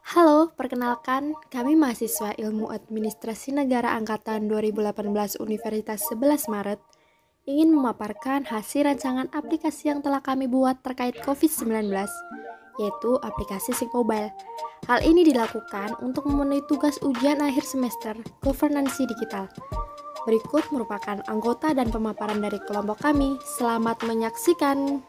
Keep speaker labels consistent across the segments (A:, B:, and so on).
A: Halo, perkenalkan, kami mahasiswa Ilmu Administrasi Negara Angkatan 2018 Universitas 11 Maret ingin memaparkan hasil rancangan aplikasi yang telah kami buat terkait COVID-19, yaitu aplikasi Sync Mobile. Hal ini dilakukan untuk memenuhi tugas ujian akhir semester Governansi Digital. Berikut merupakan anggota dan pemaparan dari kelompok kami. Selamat menyaksikan.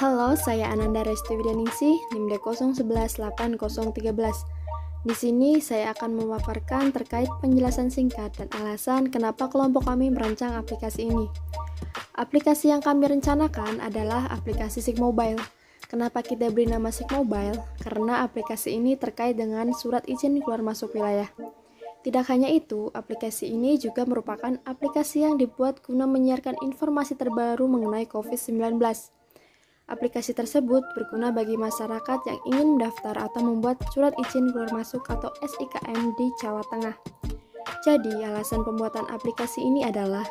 A: Halo, saya Ananda Resti Widianingsih, NIM D01180013. Di sini saya akan memaparkan terkait penjelasan singkat dan alasan kenapa kelompok kami merancang aplikasi ini. Aplikasi yang kami rencanakan adalah aplikasi Sync Mobile. Kenapa kita beri nama Sync Mobile? Karena aplikasi ini terkait dengan surat izin keluar masuk wilayah. Tidak hanya itu, aplikasi ini juga merupakan aplikasi yang dibuat guna menyiarkan informasi terbaru mengenai COVID-19. Aplikasi tersebut berguna bagi masyarakat yang ingin mendaftar atau membuat surat izin keluar masuk atau SIKM di Jawa Tengah. Jadi, alasan pembuatan aplikasi ini adalah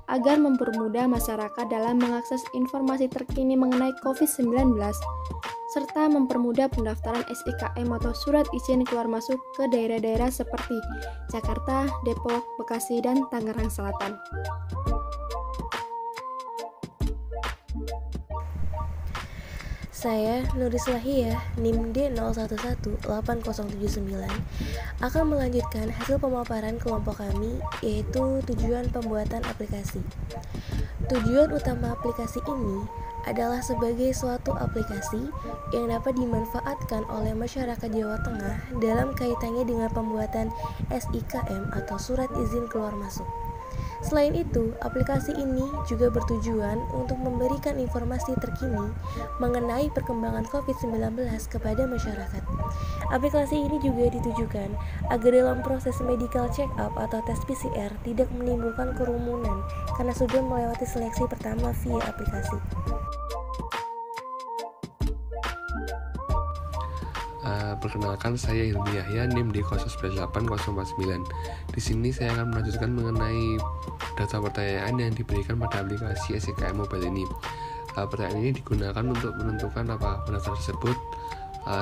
A: agar mempermudah masyarakat dalam mengakses informasi terkini mengenai COVID-19 serta mempermudah pendaftaran SIKM atau surat izin keluar masuk ke daerah-daerah seperti Jakarta, Depok, Bekasi, dan Tangerang Selatan.
B: Saya, Nuris Lahia, NIM D01180079, akan melanjutkan hasil pemaparan kelompok kami, yaitu tujuan pembuatan aplikasi. Tujuan utama aplikasi ini adalah sebagai suatu aplikasi yang dapat dimanfaatkan oleh masyarakat Jawa Tengah dalam kaitannya dengan pembuatan SIKM atau Surat Izin Keluar Masuk. Selain itu, aplikasi ini juga bertujuan untuk memberikan informasi terkini mengenai perkembangan COVID-19 kepada masyarakat. Aplikasi ini juga ditujukan agar dalam proses medical check-up atau tes PCR tidak menimbulkan kerumunan karena sudah melewati seleksi pertama via aplikasi.
C: Perkenalkan, saya Hilmi Yahya, NIM D01180049. Di sini saya akan melanjutkan mengenai data pertanyaan yang diberikan pada aplikasi SIKM Mobile ini. Pertanyaan ini digunakan untuk menentukan apakah pendaftar tersebut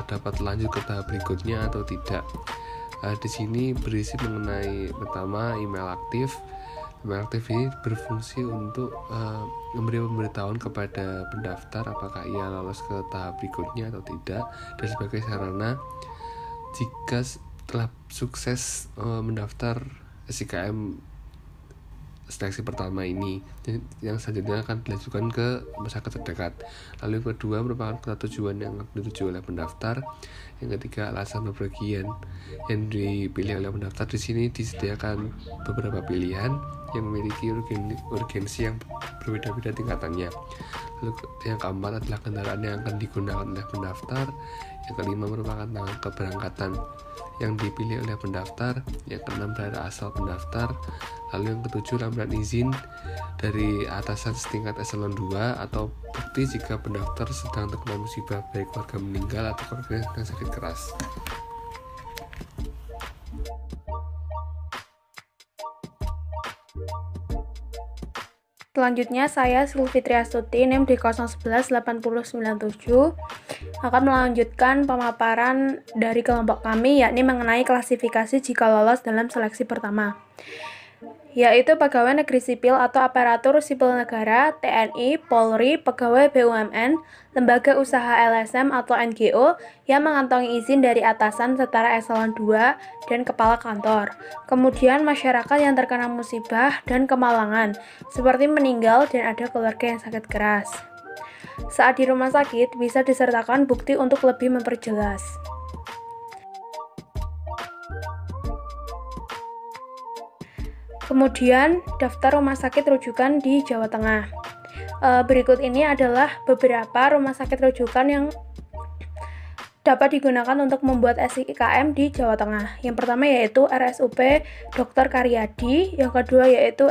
C: dapat lanjut ke tahap berikutnya atau tidak. Di sini berisi mengenai pertama email aktif. Email aktif ini berfungsi untuk memberi pemberitahuan kepada pendaftar apakah ia lolos ke tahap berikutnya atau tidak, dan sebagai sarana jika telah sukses mendaftar SIKM seleksi pertama ini, yang selanjutnya akan dilanjutkan ke masyarakat terdekat. Lalu yang kedua merupakan kota tujuan yang dituju oleh pendaftar. Yang ketiga, alasan bepergian yang dipilih oleh pendaftar. Di sini disediakan beberapa pilihan yang memiliki urgensi yang berbeda-beda tingkatannya. Lalu yang keempat adalah kendaraan yang akan digunakan oleh pendaftar. Yang kelima merupakan tanggal keberangkatan yang dipilih oleh pendaftar. Yang keenam daerah asal pendaftar. Lalu yang ketujuh, lampiran izin dari atasan setingkat eselon 2 atau bukti jika pendaftar sedang terkena musibah, baik keluarga meninggal atau keluarga yang sakit keras.
D: Selanjutnya saya Sulfitri Astuti, NIM D01118097, akan melanjutkan pemaparan dari kelompok kami, yakni mengenai klasifikasi jika lolos dalam seleksi pertama, yaitu pegawai negeri sipil atau aparatur sipil negara, TNI, Polri, pegawai BUMN, lembaga usaha LSM atau NGO yang mengantongi izin dari atasan setara eselon 2 dan kepala kantor. Kemudian masyarakat yang terkena musibah dan kemalangan, seperti meninggal dan ada keluarga yang sakit keras. Saat di rumah sakit, bisa disertakan bukti untuk lebih memperjelas. Kemudian, daftar rumah sakit rujukan di Jawa Tengah. Berikut ini adalah beberapa rumah sakit rujukan yang dapat digunakan untuk membuat SIKM di Jawa Tengah. Yang pertama yaitu RSUP Dr. Karyadi, yang kedua yaitu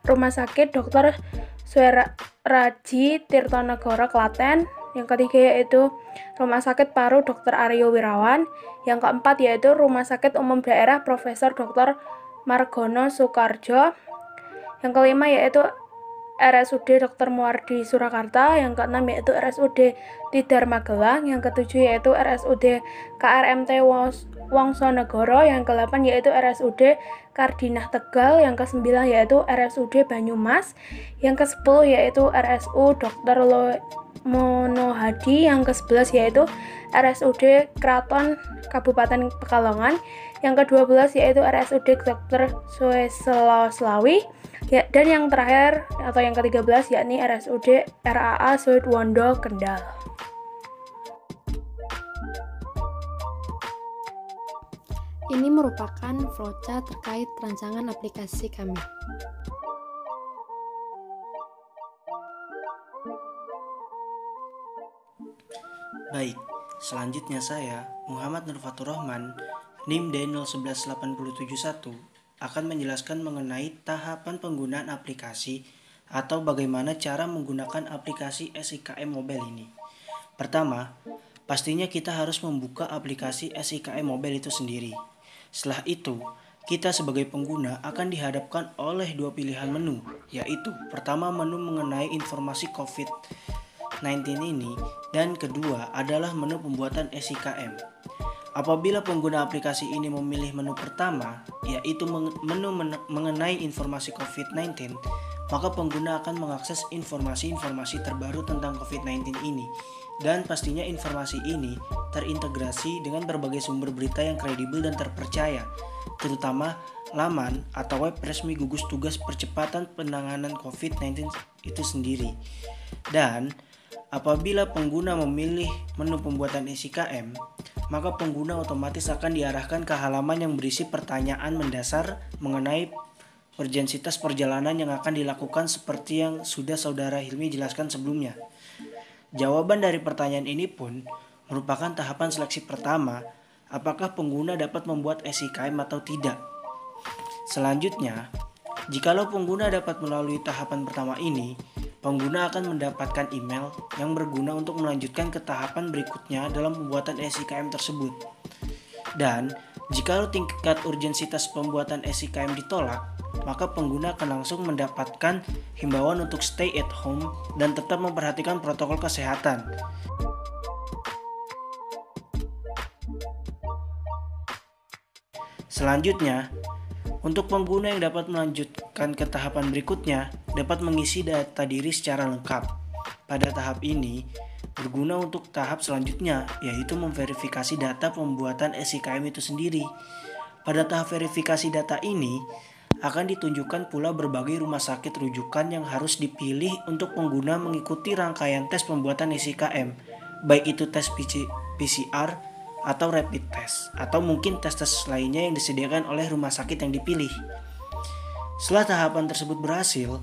D: Rumah Sakit Dr. Sueraji Tirtonegoro Klaten, yang ketiga yaitu Rumah Sakit Paru Dr. Aryo Wirawan, yang keempat yaitu Rumah Sakit Umum Daerah Profesor Dr. Margono Soekarjo. Yang kelima yaitu RSUD Dr. Muardi Surakarta. Yang keenam yaitu RSUD Tidar Magelang. Yang ketujuh yaitu RSUD KRMT Wongsonegoro. Yang ke-8 yaitu RSUD Kardinah Tegal. Yang ke-9 yaitu RSUD Banyumas. Yang ke-10 yaitu RSU Dr. Monohadi. Yang ke-11 yaitu RSUD Kraton Kabupaten Pekalongan. Yang ke-12 yaitu RSUD Dr. Sueseloslawi. Ya, dan yang terakhir atau yang ke-13 yakni RSUD RAA Suitwondo Kendal.
A: Ini merupakan flowchart terkait perancangan aplikasi kami.
E: Baik, selanjutnya saya, Muhammad Nurfatur Rahman, NIM D011871, akan menjelaskan mengenai tahapan penggunaan aplikasi atau bagaimana cara menggunakan aplikasi SIKM Mobile ini. Pertama, pastinya kita harus membuka aplikasi SIKM Mobile itu sendiri. Setelah itu, kita sebagai pengguna akan dihadapkan oleh dua pilihan menu, yaitu pertama menu mengenai informasi COVID-19 ini, dan kedua adalah menu pembuatan SIKM. Apabila pengguna aplikasi ini memilih menu pertama, yaitu menu mengenai informasi COVID-19, maka pengguna akan mengakses informasi-informasi terbaru tentang COVID-19 ini, dan pastinya informasi ini terintegrasi dengan berbagai sumber berita yang kredibel dan terpercaya, terutama laman atau web resmi gugus tugas percepatan penanganan COVID-19 itu sendiri. Dan apabila pengguna memilih menu pembuatan SIKM, maka pengguna otomatis akan diarahkan ke halaman yang berisi pertanyaan mendasar mengenai urgensitas perjalanan yang akan dilakukan seperti yang sudah Saudara Hilmi jelaskan sebelumnya. Jawaban dari pertanyaan ini pun merupakan tahapan seleksi pertama, apakah pengguna dapat membuat SIKM atau tidak. Selanjutnya, jikalau pengguna dapat melalui tahapan pertama ini, pengguna akan mendapatkan email yang berguna untuk melanjutkan ke tahapan berikutnya dalam pembuatan SIKM tersebut. Dan jikalau tingkat urgensitas pembuatan SIKM ditolak, maka pengguna akan langsung mendapatkan himbauan untuk stay at home dan tetap memperhatikan protokol kesehatan. Selanjutnya, untuk pengguna yang dapat melanjutkan ke tahapan berikutnya, dapat mengisi data diri secara lengkap. Pada tahap ini, berguna untuk tahap selanjutnya, yaitu memverifikasi data pembuatan SIKM itu sendiri. Pada tahap verifikasi data ini, akan ditunjukkan pula berbagai rumah sakit rujukan yang harus dipilih untuk pengguna mengikuti rangkaian tes pembuatan SIKM, baik itu tes PCR, atau rapid test, atau mungkin tes-tes lainnya yang disediakan oleh rumah sakit yang dipilih. Setelah tahapan tersebut berhasil,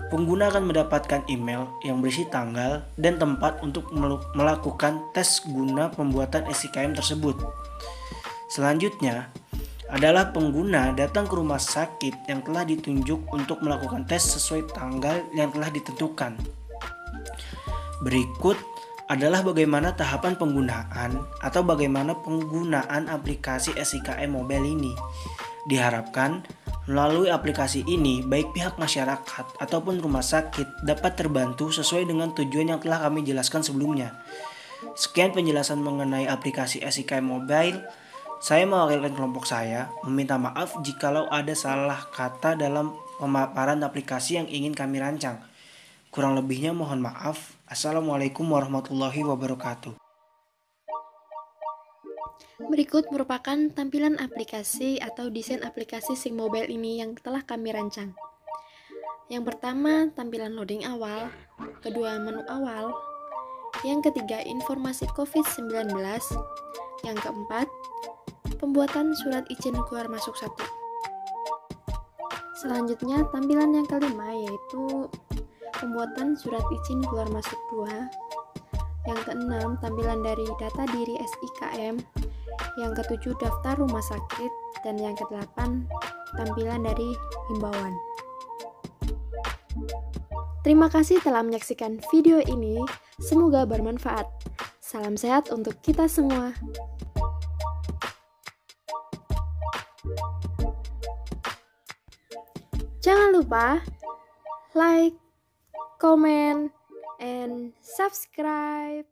E: pengguna akan mendapatkan email yang berisi tanggal dan tempat untuk melakukan tes guna pembuatan SIKM tersebut. Selanjutnya adalah pengguna datang ke rumah sakit yang telah ditunjuk untuk melakukan tes sesuai tanggal yang telah ditentukan. Berikut adalah bagaimana tahapan penggunaan atau bagaimana penggunaan aplikasi SIKM Mobile ini. Diharapkan melalui aplikasi ini baik pihak masyarakat ataupun rumah sakit dapat terbantu sesuai dengan tujuan yang telah kami jelaskan sebelumnya. Sekian penjelasan mengenai aplikasi SIKM Mobile. Saya mewakilkan kelompok saya, meminta maaf jikalau ada salah kata dalam pemaparan aplikasi yang ingin kami rancang. Kurang lebihnya mohon maaf. Assalamualaikum warahmatullahi wabarakatuh.
A: Berikut merupakan tampilan aplikasi atau desain aplikasi SIKM Mobile ini yang telah kami rancang. Yang pertama, tampilan loading awal. Kedua, menu awal. Yang ketiga, informasi COVID-19. Yang keempat, pembuatan surat izin keluar masuk 1. Selanjutnya, tampilan yang kelima yaitu pembuatan surat izin keluar masuk 2. Yang keenam, tampilan dari data diri SIKM. Yang ketujuh, daftar rumah sakit. Dan yang kedelapan, tampilan dari himbauan. Terima kasih telah menyaksikan video ini. Semoga bermanfaat. Salam sehat untuk kita semua. lupa like, comment, and subscribe.